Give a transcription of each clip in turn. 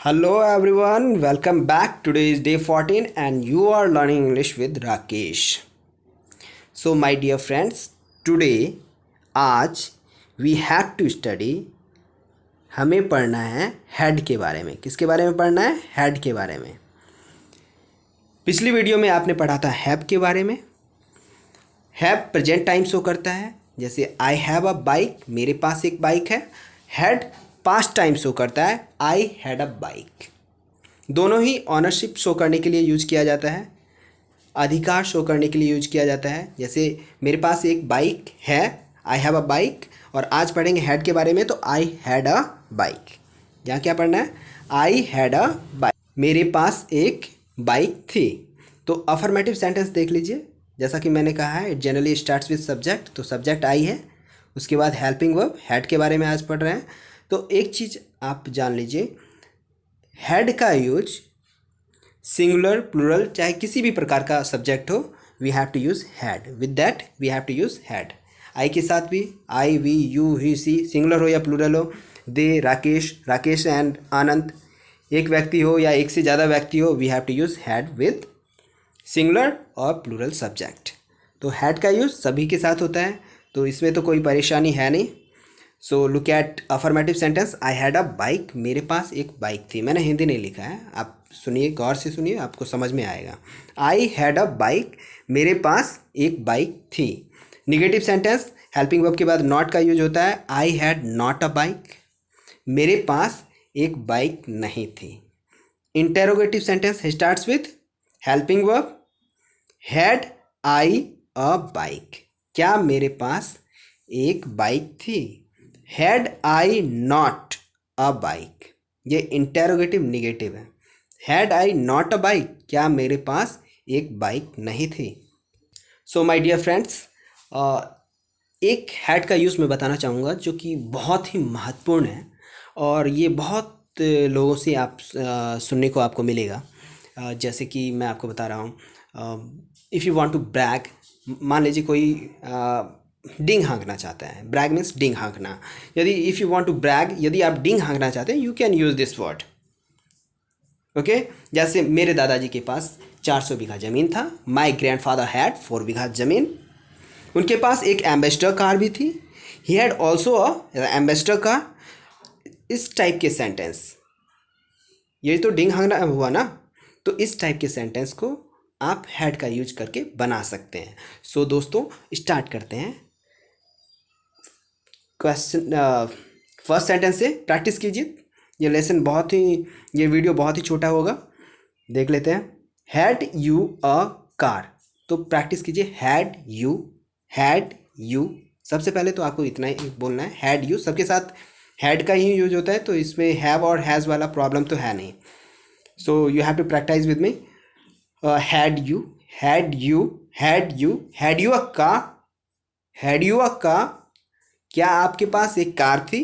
Hello everyone, welcome back. Today is day 14 and you are learning English with Rakesh. So my dear friends, today आज we have to study हमें पढ़ना है head के बारे में। किसके बारे में पढ़ना है? हेड के बारे में। पिछली वीडियो में आपने पढ़ा था हैव के बारे में। हैव प्रेजेंट टाइम शो करता है, जैसे आई हैव अ बाइक, मेरे पास एक बाइक है। हैड पास्ट टाइम शो करता है, आई हैड अ बाइक। दोनों ही ऑनरशिप शो करने के लिए यूज किया जाता है, अधिकार शो करने के लिए यूज किया जाता है। जैसे मेरे पास एक बाइक है, आई हैव अ बाइक, और आज पढ़ेंगे हैड के बारे में, तो आई हैड अ बाइक। यहाँ क्या पढ़ना है? आई हैड अ बाइक, मेरे पास एक बाइक थी। तो अफर्मेटिव सेंटेंस देख लीजिए। जैसा कि मैंने कहा है, it generally starts with subject, तो सब्जेक्ट आई है, उसके बाद हेल्पिंग वर्ब। हैड के बारे में आज पढ़ रहे हैं। तो एक चीज़ आप जान लीजिए, हैड का यूज सिंगुलर प्लूरल चाहे किसी भी प्रकार का सब्जेक्ट हो, we have to use had. With that we have to use had. I के साथ भी I, we, you, he, she, singular हो या प्लूरल हो, दे, राकेश, राकेश एंड आनंद, एक व्यक्ति हो या एक से ज़्यादा व्यक्ति हो, we have to use had with singular और प्लूरल सब्जेक्ट। तो हैड का यूज़ सभी के साथ होता है, तो इसमें तो कोई परेशानी है नहीं। So look at affirmative sentence. I had a bike, मेरे पास एक बाइक थी। मैंने हिंदी नहीं लिखा है, आप सुनिए, गौर से सुनिए, आपको समझ में आएगा। आई हैड अ बाइक, मेरे पास एक बाइक थी। निगेटिव सेंटेंस, हेल्पिंग वर्ब के बाद नॉट का यूज होता है। I had not a bike, मेरे पास एक बाइक नहीं थी। Interrogative sentence starts with helping verb, had I a bike, क्या मेरे पास एक बाइक थी। Had I not a bike, ये इंटेरोगेटिव निगेटिव है। Had I not a bike, क्या मेरे पास एक बाइक नहीं थी। सो माय डियर फ्रेंड्स, एक हैड का यूज़ मैं बताना चाहूँगा जो कि बहुत ही महत्वपूर्ण है, और ये बहुत लोगों से आप सुनने को आपको मिलेगा। जैसे कि मैं आपको बता रहा हूँ, if you want to brag, मान लीजिए कोई डिंग हाँकना चाहता है। ब्रैग मीन्स डिंग हाँकना। यदि if you want to brag, यदि आप डिंग हाँकना चाहते हैं, you can use this word. Okay, जैसे मेरे दादाजी के पास 400 बीघा ज़मीन था। माई ग्रैंडफादर हैड 4 बीघा ज़मीन। उनके पास एक एम्बेसडर कार भी थी। He had also a ambassador car. इस टाइप के सेंटेंस, ये तो डिंग हाँकना हुआ ना, तो इस टाइप के सेंटेंस को आप हैड का यूज करके बना सकते हैं। सो दोस्तों, स्टार्ट करते हैं। क्वेश्चन फर्स्ट सेंटेंस से प्रैक्टिस कीजिए। ये लेसन बहुत ही, ये वीडियो बहुत ही छोटा होगा, देख लेते हैं। हैड यू अ कार, तो प्रैक्टिस कीजिए। Had you, had you. सबसे पहले तो आपको इतना ही बोलना है, हैड यू। सबके साथ हैड का ही यूज होता है, तो इसमें हैव और हैज़ वाला प्रॉब्लम तो है नहीं। So you have to practise with me. Had you, had you, had you, had you a car, had you a car, क्या आपके पास एक कार थी।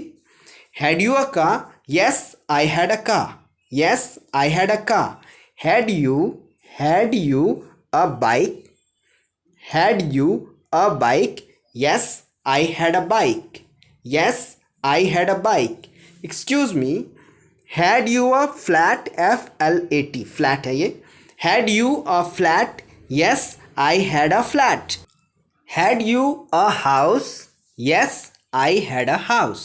Had you a car, yes I had a car, yes I had a car. Had you a bike, had you a bike, yes I had a bike, yes I had a bike. Excuse me, had you a flat, FLAT, flat है ये। Had you a flat, yes I had a flat. Had you a house, yes I had a house.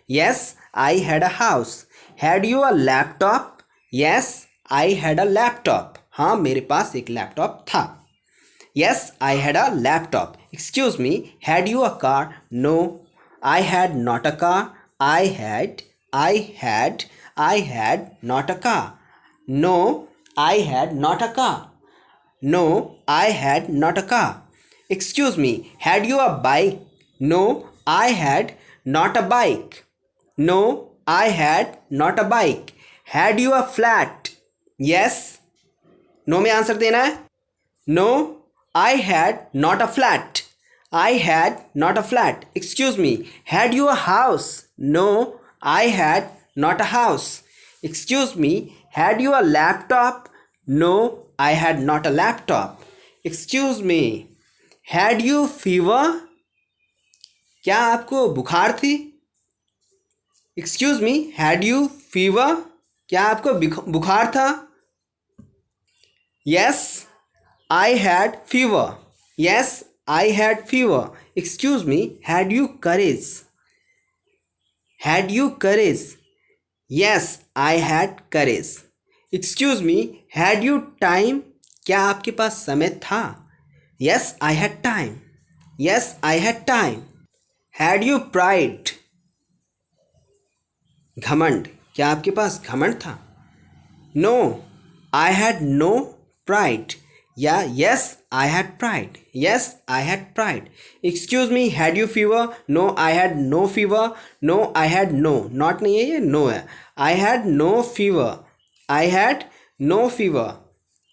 Yes, I had a house. Had you a laptop? Yes, I had a laptop. हाँ, मेरे पास एक laptop था। Yes, I had a laptop. Excuse me, had you a car? No, I had not a car. I had not a car. No, I had not a car. No, I had not a car. Excuse me, had you a bike? No, I had not a bike. No, I had not a bike. Had you a flat? Yes. No में answer देना है। No, I had not a flat. I had not a flat. Excuse me, had you a house? No, I had not a house. Excuse me, had you a laptop? No, I had not a laptop. Excuse me, had you fever? क्या आपको बुखार थी। Excuse me, had you fever? क्या आपको बुखार था? Yes I had fever. Yes I had fever. Excuse me, had you courage? Had you courage? Yes I had courage. Excuse me, had you time? क्या आपके पास समय था? Yes I had time. Yes I had time. Had you pride? घमंड. क्या आपके पास घमंड था? No I had no pride. या yes I had pride. Yes I had pride. Excuse me, had you fever? No I had no fever. No I had no, not नहीं है ये, नो है. I had no fever. I had no fever.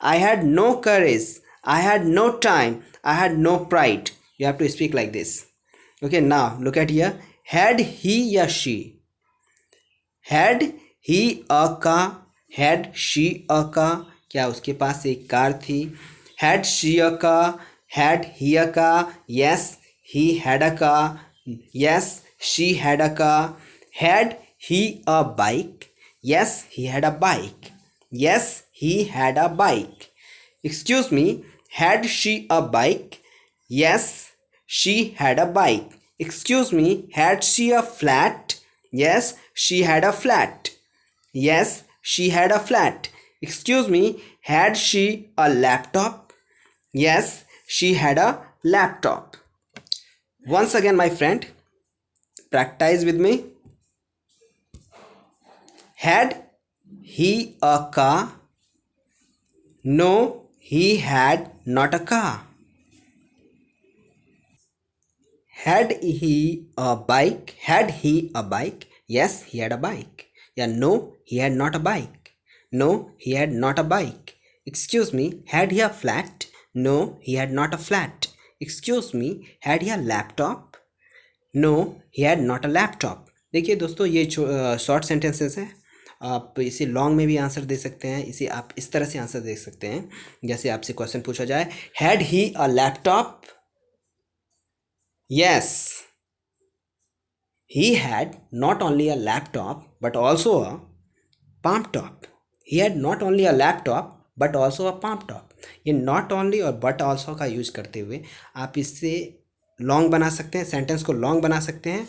I had no courage. I had no time. I had no pride. You have to speak like this. Okay, now look at here. Had he या she? Had he a car? Had she a car? क्या उसके पास एक car थी? Had she a car? Had he a car? Yes, he had a car. Yes, she had a car. Had he a bike? Yes, he had a bike. Yes, he had a bike. Excuse me, had she a bike? Yes, she had a bike. Excuse me, had she a flat? Yes, she had a flat. Yes, she had a flat. Excuse me, had she a laptop? Yes, she had a laptop. Once again, my friend, practice with me. Had he a car? No, he had not a car. Had he a bike? Had he a bike? Yes, he had a bike. Yeah, no, he had not a bike. No, he had not a bike. Excuse me, had he a flat? No, he had not a flat. Excuse me, had he a laptop? No, he had not a laptop. देखिए दोस्तों, ये short sentences हैं. आप इसे long में भी answer दे सकते हैं. इसे आप इस तरह से आंसर दे सकते हैं जैसे आपसे क्वेश्चन पूछा जाए, had he a laptop? Yes, he had not only a laptop but also a palm top. He had not only a laptop but also a palm top. ये नॉट ओनली और but also का use करते हुए आप इससे long बना सकते हैं, सेंटेंस को लॉन्ग बना सकते हैं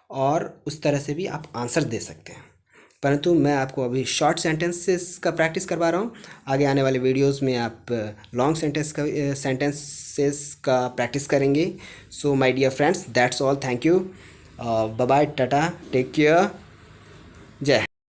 और उस तरह से भी आप आंसर दे सकते हैं. परंतु मैं आपको अभी शॉर्ट सेंटेंसेस का प्रैक्टिस करवा रहा हूँ. आगे आने वाले वीडियोस में आप लॉन्ग सेंटेंसेस का प्रैक्टिस करेंगे. So my dear friends, that's all. Thank you. Bye bye, tata, take care. जय.